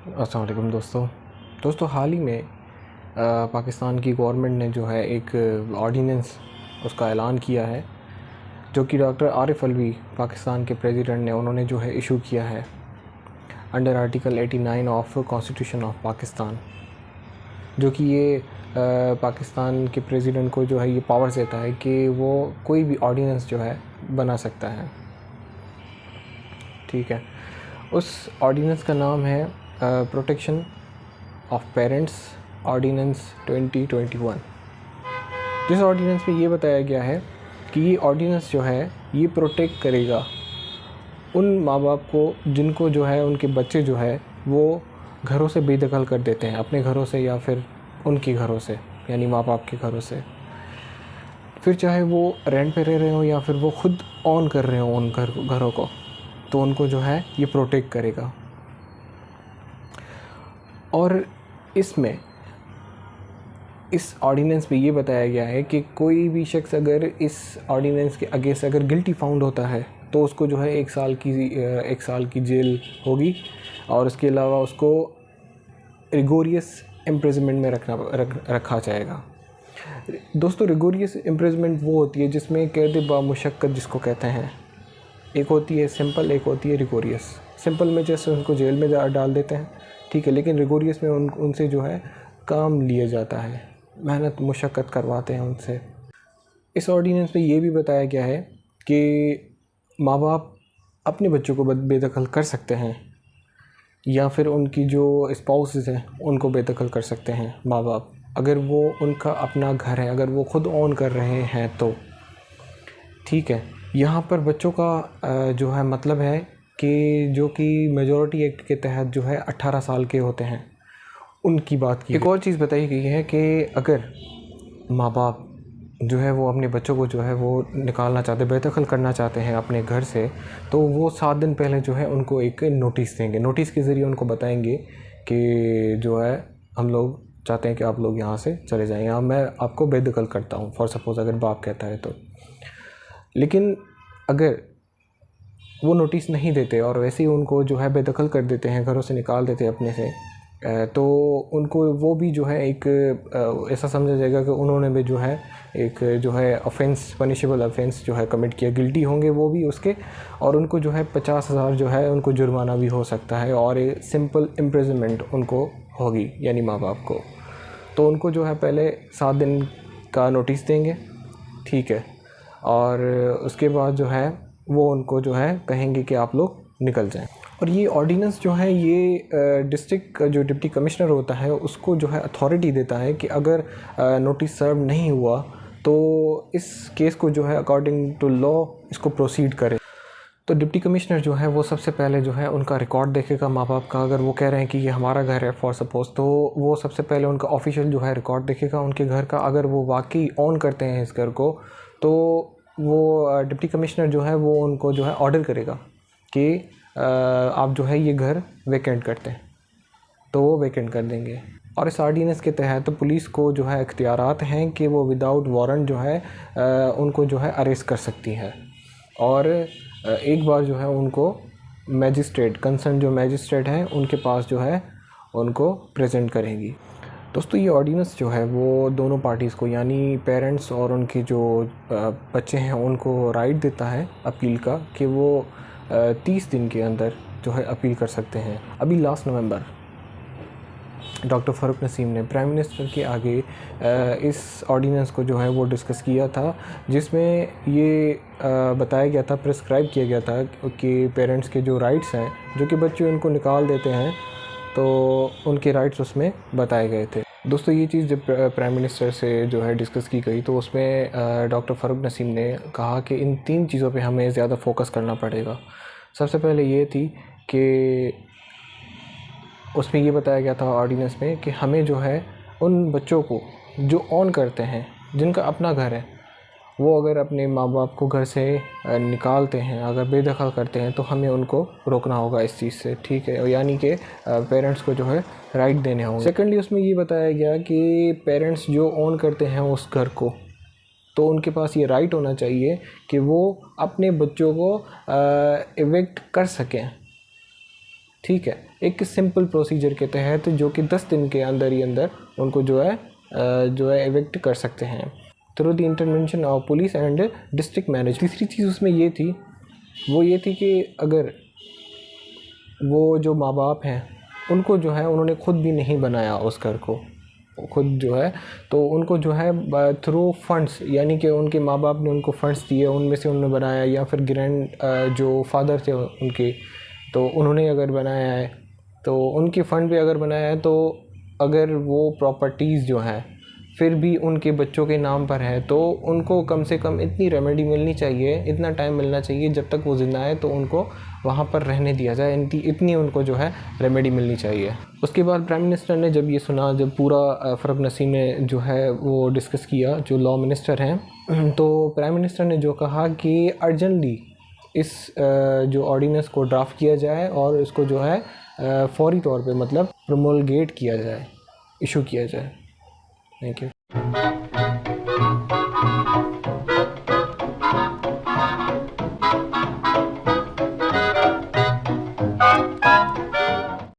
अस्सलाम वालेकुम दोस्तों हाल ही में पाकिस्तान की गवर्नमेंट ने जो है एक ऑर्डिनेंस उसका ऐलान किया है, जो कि डॉक्टर आरिफ अलवी पाकिस्तान के प्रेसिडेंट ने उन्होंने जो है इशू किया है under article 89 of constitution of Pakistan, जो कि ये पाकिस्तान के प्रेसिडेंट को जो है ये पावर्स देता है कि वो कोई भी ऑर्डिनेंस जो है बना सकता है। ठीक है, उस ऑर्डिनेंस का नाम है प्रोटेक्शन ऑफ पेरेंट्स ऑर्डिनेंस 2021। जिस ऑर्डिनेंस में ये बताया गया है कि ये ऑर्डिनेंस जो है ये प्रोटेक्ट करेगा उन माँ बाप को जिनको जो है उनके बच्चे जो है वो घरों से बेदखल कर देते हैं, अपने घरों से या फिर उनके घरों से, यानी माँ बाप के घरों से, फिर चाहे वो रेंट पे रह रहे हो या फिर वो खुद ऑन कर रहे हो उन घरों को, तो उनको जो है ये प्रोटेक्ट करेगा। और इसमें इस ऑर्डिनेंस में ये बताया गया है कि कोई भी शख्स अगर इस ऑर्डिनेंस के अगेंस्ट अगर गिल्टी फाउंड होता है तो उसको जो है 1 साल की जेल होगी, और उसके अलावा उसको रिगोरियस इम्प्रिजनमेंट में रखा जाएगा। दोस्तों, रिगोरियस इम्प्रिजनमेंट वो होती है जिसमें कैद बामुशक्कत जिसको कहते हैं। एक होती है सिंपल, एक होती है रिगोरियस। सिंपल में जैसे उनको जेल में डाल देते हैं, ठीक है, लेकिन रिगोरियस में उनसे जो है काम लिया जाता है, मेहनत मुशक्क़त करवाते हैं उनसे। इस ऑर्डिनेंस में ये भी बताया गया है कि माँ बाप अपने बच्चों को बेदखल कर सकते हैं, या फिर उनकी जो स्पाउसेस हैं उनको बेदखल कर सकते हैं माँ बाप, अगर वो उनका अपना घर है, अगर वो ख़ुद ऑन कर रहे हैं तो। ठीक है, यहाँ पर बच्चों का जो है मतलब है कि जो कि मेजॉरिटी एक्ट के तहत जो है 18 साल के होते हैं, उनकी बात की। एक और चीज़ बताई गई है कि अगर माँ बाप जो है वो अपने बच्चों को जो है वो निकालना चाहते, बेदखल करना चाहते हैं अपने घर से, तो वो 7 दिन पहले जो है उनको एक नोटिस देंगे। नोटिस के ज़रिए उनको बताएंगे कि जो है हम लोग चाहते हैं कि आप लोग यहाँ से चले जाएँ, या मैं आपको बेदखल करता हूँ, फॉर सपोज़ अगर बाप कहता है तो। लेकिन अगर वो नोटिस नहीं देते और वैसे ही उनको जो है बेदखल कर देते हैं, घरों से निकाल देते हैं अपने से, तो उनको वो भी जो है एक ऐसा समझा जाएगा कि उन्होंने भी जो है एक जो है ऑफेंस, पनिशेबल ऑफेंस जो है कमिट किया, गिल्टी होंगे वो भी उसके, और उनको जो है 50,000 जो है उनको जुर्माना भी हो सकता है, और एक सिंपल इम्प्रिजनमेंट उनको होगी, यानी माँ बाप को। तो उनको जो है पहले 7 दिन का नोटिस देंगे, ठीक है, और उसके बाद जो है वो उनको जो है कहेंगे कि आप लोग निकल जाएं। और ये ऑर्डिनेंस जो है ये डिस्ट्रिक्ट का जो डिप्टी कमिश्नर होता है उसको जो है अथॉरिटी देता है कि अगर नोटिस सर्व नहीं हुआ तो इस केस को जो है अकॉर्डिंग टू लॉ इसको प्रोसीड करे। तो डिप्टी कमिश्नर जो है वो सबसे पहले जो है उनका रिकॉर्ड देखेगा माँ बाप का। अगर वो कह रहे हैं कि ये हमारा घर है फॉर सपोज़, तो वो सबसे पहले उनका ऑफिशियल जो है रिकॉर्ड देखेगा उनके घर का। अगर वो वाकई ऑन करते हैं इस घर को, तो वो डिप्टी कमिश्नर जो है वो उनको जो है ऑर्डर करेगा कि आप जो है ये घर वैकेंट करते हैं, तो वो वैकेंट कर देंगे। और इस ऑर्डिनेंस के तहत तो पुलिस को जो है इख्तियारात हैं कि वो विदाउट वारंट जो है उनको जो है अरेस्ट कर सकती है, और एक बार जो है उनको मैजिस्ट्रेट, कंसर्न जो मैजिस्ट्रेट हैं उनके पास जो है उनको प्रेजेंट करेंगी। दोस्तों, ये ऑर्डिनेंस जो है वो दोनों पार्टीज़ को, यानी पेरेंट्स और उनके जो बच्चे हैं, उनको राइट देता है अपील का कि वो 30 दिन के अंदर जो है अपील कर सकते हैं। अभी लास्ट नवंबर डॉक्टर फ़ारूक नसीम ने प्राइम मिनिस्टर के आगे इस ऑर्डिनेंस को जो है वो डिस्कस किया था, जिसमें ये बताया गया था, प्रिस्क्राइब किया गया था कि पेरेंट्स के जो राइट्स हैं, जो कि बच्चे उनको निकाल देते हैं, तो उनके राइट्स उसमें बताए गए थे। दोस्तों, ये चीज़ जब प्राइम मिनिस्टर से जो है डिस्कस की गई तो उसमें डॉक्टर फ़ारूक नसीम ने कहा कि इन 3 चीज़ों पे हमें ज़्यादा फोकस करना पड़ेगा। सबसे पहले ये थी कि उसमें ये बताया गया था ऑर्डिनेंस में कि हमें जो है उन बच्चों को जो ऑन करते हैं, जिनका अपना घर है, वो अगर अपने माँ बाप को घर से निकालते हैं, अगर बेदखल करते हैं, तो हमें उनको रोकना होगा इस चीज़ से, ठीक है, यानी कि पेरेंट्स को जो है राइट देने होंगे। सेकेंडली उसमें ये बताया गया कि पेरेंट्स जो ऑन करते हैं उस घर को, तो उनके पास ये राइट होना चाहिए कि वो अपने बच्चों को इविक्ट कर सकें, ठीक है, एक सिंपल प्रोसीजर के तहत जो कि 10 दिन के अंदर ही अंदर उनको जो है एविक्ट कर सकते हैं through the intervention of police and district manage. तीसरी चीज़ उसमें ये थी कि अगर वो जो माँ बाप हैं उनको जो है उन्होंने खुद भी नहीं बनाया उस घर को खुद जो है, तो उनको जो है थ्रू फंड्स, यानी कि उनके माँ बाप ने उनको फंड्स दिए, उनमें से उन्होंने बनाया, या फिर ग्रैंड जो फादर थे उनके, तो उन्होंने अगर बनाया है, तो उनके फ़ंड पे अगर बनाया है, तो अगर वो प्रॉपर्टीज़ जो हैं फिर भी उनके बच्चों के नाम पर है, तो उनको कम से कम इतनी रेमेडी मिलनी चाहिए, इतना टाइम मिलना चाहिए जब तक वो ज़िंदा है, तो उनको वहाँ पर रहने दिया जाए, इतनी उनको जो है रेमेडी मिलनी चाहिए। उसके बाद प्राइम मिनिस्टर ने जब ये सुना, जब पूरा फ़रूक नसीम ने जो है वो डिस्कस किया, जो लॉ मिनिस्टर हैं, तो प्राइम मिनिस्टर ने जो कहा कि अर्जेंटली इस जो ऑर्डिनेंस को ड्राफ्ट किया जाए और इसको जो है फौरी तौर पे मतलब प्रोमोलगेट किया जाए, इशू किया जाए। Thank you.